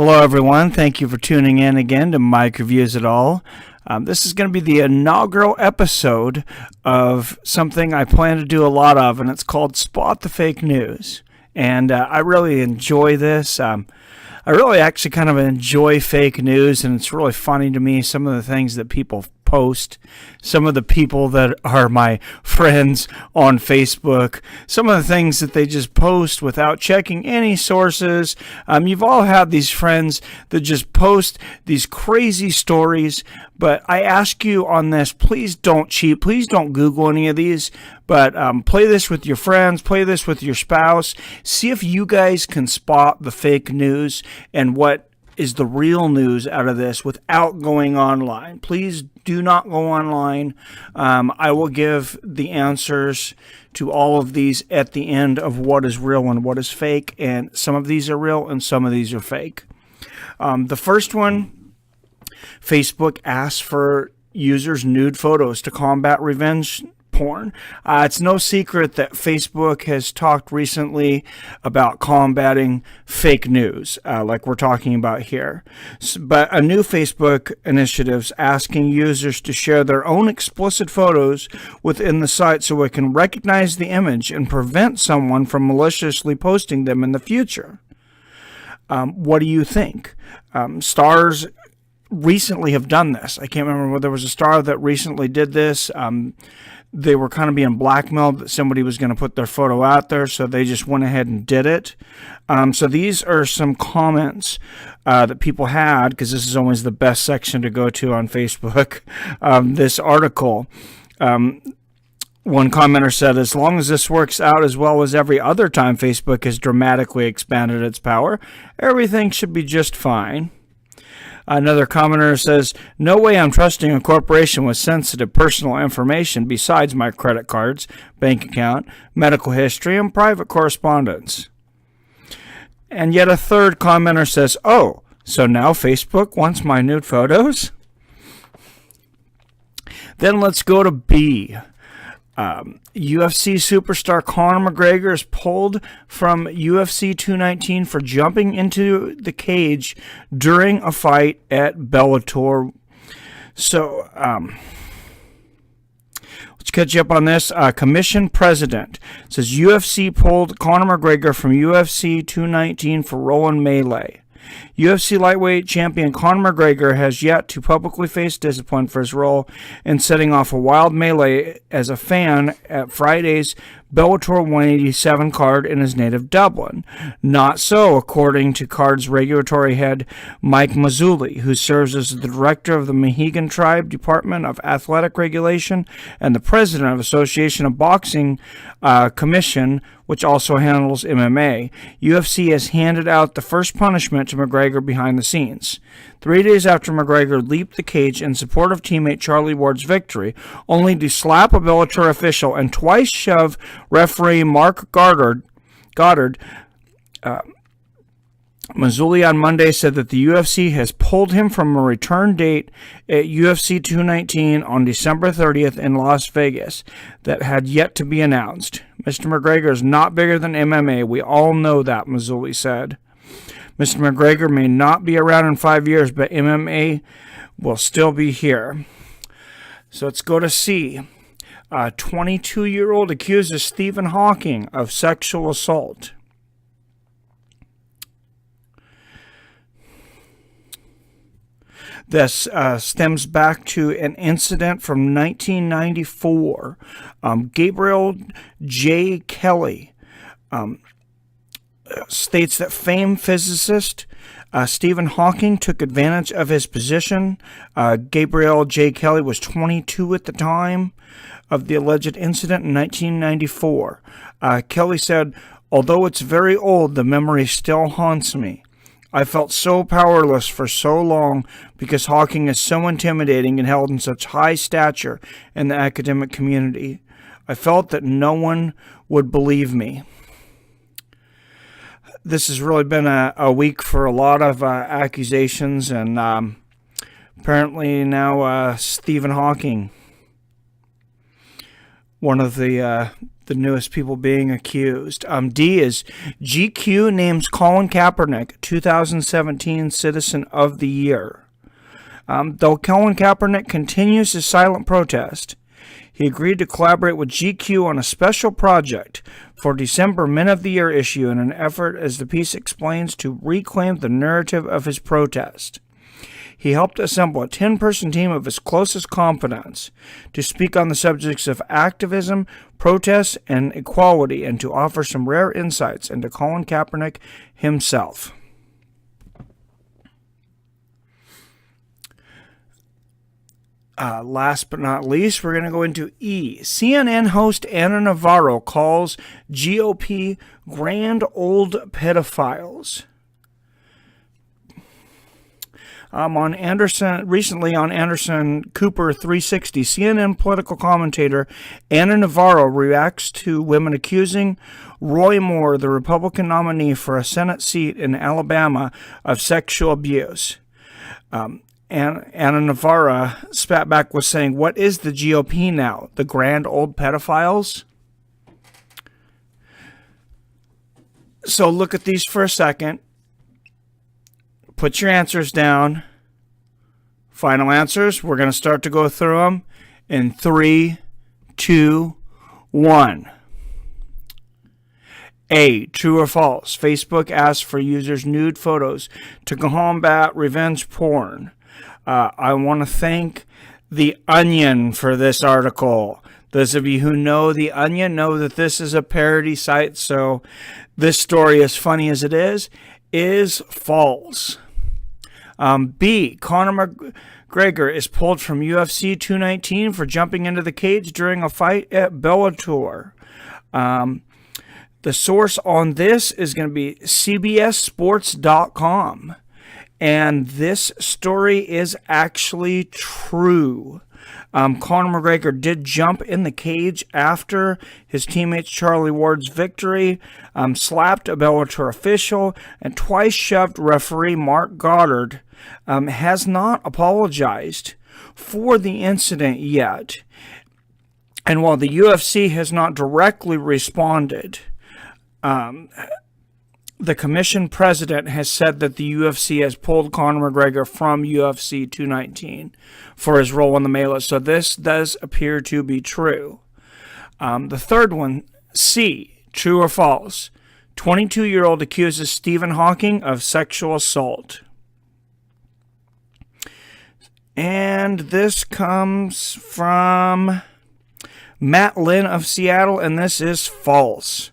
Hello, everyone. Thank you for tuning in again to Mike Reviews It All. This is going to be the inaugural episode of something I plan to do a lot of, and it's called Spot the Fake News. And I really enjoy this. I really actually kind of enjoy fake news, and it's really funny to me, some of the things that people post, some of the people that are my friends on Facebook, some of the things that they just post without checking any sources. You've all had these friends that just post these crazy stories, but I ask you on this, please don't cheat. Please don't Google any of these, but play this with your friends, play this with your spouse. See if you guys can spot the fake news and what is the real news out of this without going online. Please do not go online. I will give the answers to all of these at the end of what is real and what is fake, and some of these are real and some of these are fake. The first one, Facebook asks for users' nude photos to combat revenge porn. It's no secret that Facebook has talked recently about combating fake news, like we're talking about here. But a new Facebook initiative asking users to share their own explicit photos within the site so it can recognize the image and prevent someone from maliciously posting them in the future. What do you think? Stars recently have done this. I can't remember whether there was a star that recently did this. They were kind of being blackmailed that somebody was going to put their photo out there, so they just went ahead and did it. So these are some comments that people had, because this is always the best section to go to on Facebook. This article, one commenter said, as long as this works out as well as every other time Facebook has dramatically expanded its power, everything should be just fine. Another commenter says, no way I'm trusting a corporation with sensitive personal information besides my credit cards, bank account, medical history, and private correspondence. And yet a third commenter says, oh, so now Facebook wants my nude photos? Then let's go to B. UFC superstar Conor McGregor is pulled from UFC 219 for jumping into the cage during a fight at Bellator. So, let's catch you up on this. Commission president says UFC pulled Conor McGregor from UFC 219 for rolling melee. UFC lightweight champion Conor McGregor has yet to publicly face discipline for his role in setting off a wild melee as a fan at Friday's Bellator 187 card in his native Dublin. Not so, according to card's regulatory head Mike Mazzulli, who serves as the director of the Mohegan Tribe Department of Athletic Regulation and the president of Association of Boxing Commission, which also handles MMA. UFC has handed out the first punishment to McGregor behind the scenes. 3 days after McGregor leaped the cage in support of teammate Charlie Ward's victory, only to slap a Bellator official and twice shove referee Mark Goddard, Mazzulli on Monday said that the UFC has pulled him from a return date at UFC 219 on December 30th in Las Vegas that had yet to be announced. Mr. McGregor is not bigger than MMA. We all know that, Mazzulli said. Mr. McGregor may not be around in 5 years, but MMA will still be here. So let's go to C. A 22-year-old accuses Stephen Hawking of sexual assault. This stems back to an incident from 1994. Gabriel J. Kelly states that famed physicist Stephen Hawking took advantage of his position. Gabriel J. Kelly was 22 at the time of the alleged incident in 1994. Kelly said, although it's very old, the memory still haunts me. I felt so powerless for so long because Hawking is so intimidating and held in such high stature in the academic community. I felt that no one would believe me. This has really been a week for a lot of accusations, and apparently now Stephen Hawking, one of the the newest people being accused. D is GQ names Colin Kaepernick 2017 Citizen of the Year. Though Colin Kaepernick continues his silent protest, he agreed to collaborate with GQ on a special project for December Men of the Year issue in an effort, as the piece explains, to reclaim the narrative of his protest. He helped assemble a 10-person team of his closest confidants to speak on the subjects of activism, protest, and equality, and to offer some rare insights into Colin Kaepernick himself. Last but not least, we're going to go into E. CNN host Ana Navarro calls GOP grand old pedophiles. Recently on Anderson Cooper 360, CNN political commentator Ana Navarro reacts to women accusing Roy Moore, the Republican nominee for a Senate seat in Alabama, of sexual abuse. And Ana Navarro spat back with saying, "What is the GOP now? The grand old pedophiles?" So look at these for a second. Put your answers down. Final answers. We're going to start to go through them in 3, 2, 1. A, true or false? Facebook asks for users' nude photos to combat revenge porn. I want to thank The Onion for this article. Those of you who know The Onion know that this is a parody site, so this story, as funny as it is false. B, Conor McGregor is pulled from UFC 219 for jumping into the cage during a fight at Bellator. The source on this is going to be CBSSports.com. And this story is actually true. Conor McGregor did jump in the cage after his teammate Charlie Ward's victory, slapped a Bellator official, and twice shoved referee Mark Goddard. Has not apologized for the incident yet. And while the UFC has not directly responded, the commission president has said that the UFC has pulled Conor McGregor from UFC 219 for his role in the melee. So this does appear to be true. The third one, C, true or false? 22-year-old accuses Stephen Hawking of sexual assault. And this comes from Matt Lynn of Seattle, and this is false.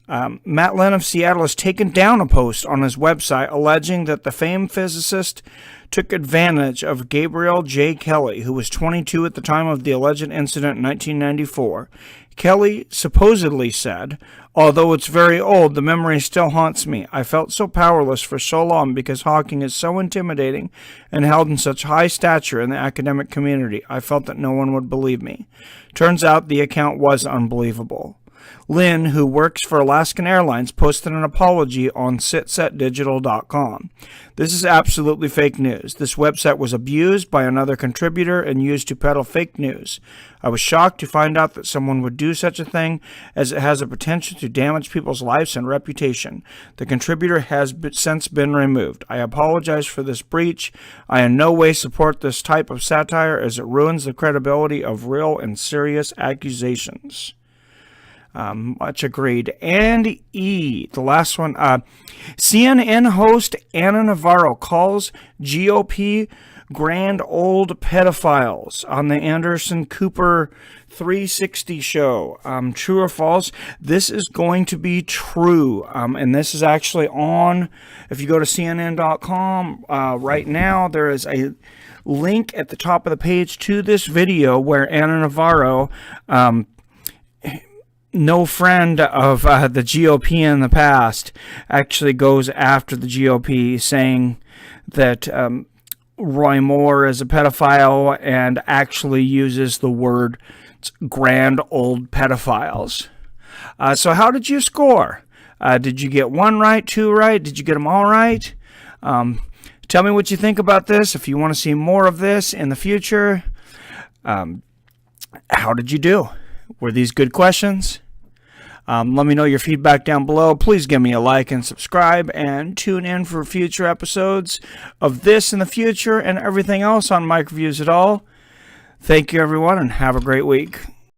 Matt Lynn of Seattle has taken down a post on his website alleging that the famed physicist took advantage of Gabrielle J. Kelly, who was 22 at the time of the alleged incident in 1994. Kelly supposedly said, "Although it's very old, the memory still haunts me. I felt so powerless for so long because Hawking is so intimidating and held in such high stature in the academic community. I felt that no one would believe me." Turns out the account was unbelievable. Lynn, who works for Alaskan Airlines, posted an apology on sitsetdigital.com. This is absolutely fake news. This website was abused by another contributor and used to peddle fake news. I was shocked to find out that someone would do such a thing, as it has a potential to damage people's lives and reputation. The contributor has since been removed. I apologize for this breach. I in no way support this type of satire, as it ruins the credibility of real and serious accusations. Much agreed. And E, the last one, CNN host Ana Navarro calls GOP grand old pedophiles on the Anderson Cooper 360 show. True or false? This is going to be true. And this is actually on, if you go to CNN.com right now, there is a link at the top of the page to this video where Ana Navarro, no friend of the GOP in the past, actually goes after the GOP, saying that Roy Moore is a pedophile and actually uses the word grand old pedophiles. So how did you score? Did you get 1 right, 2 right? Did you get them all right? Tell me what you think about this. If you want to see more of this in the future, how did you do? Were these good questions? Let me know your feedback down below. Please give me a like and subscribe, and tune in for future episodes of this in the future and everything else on Mike Reviews It All. Thank you, everyone, and have a great week.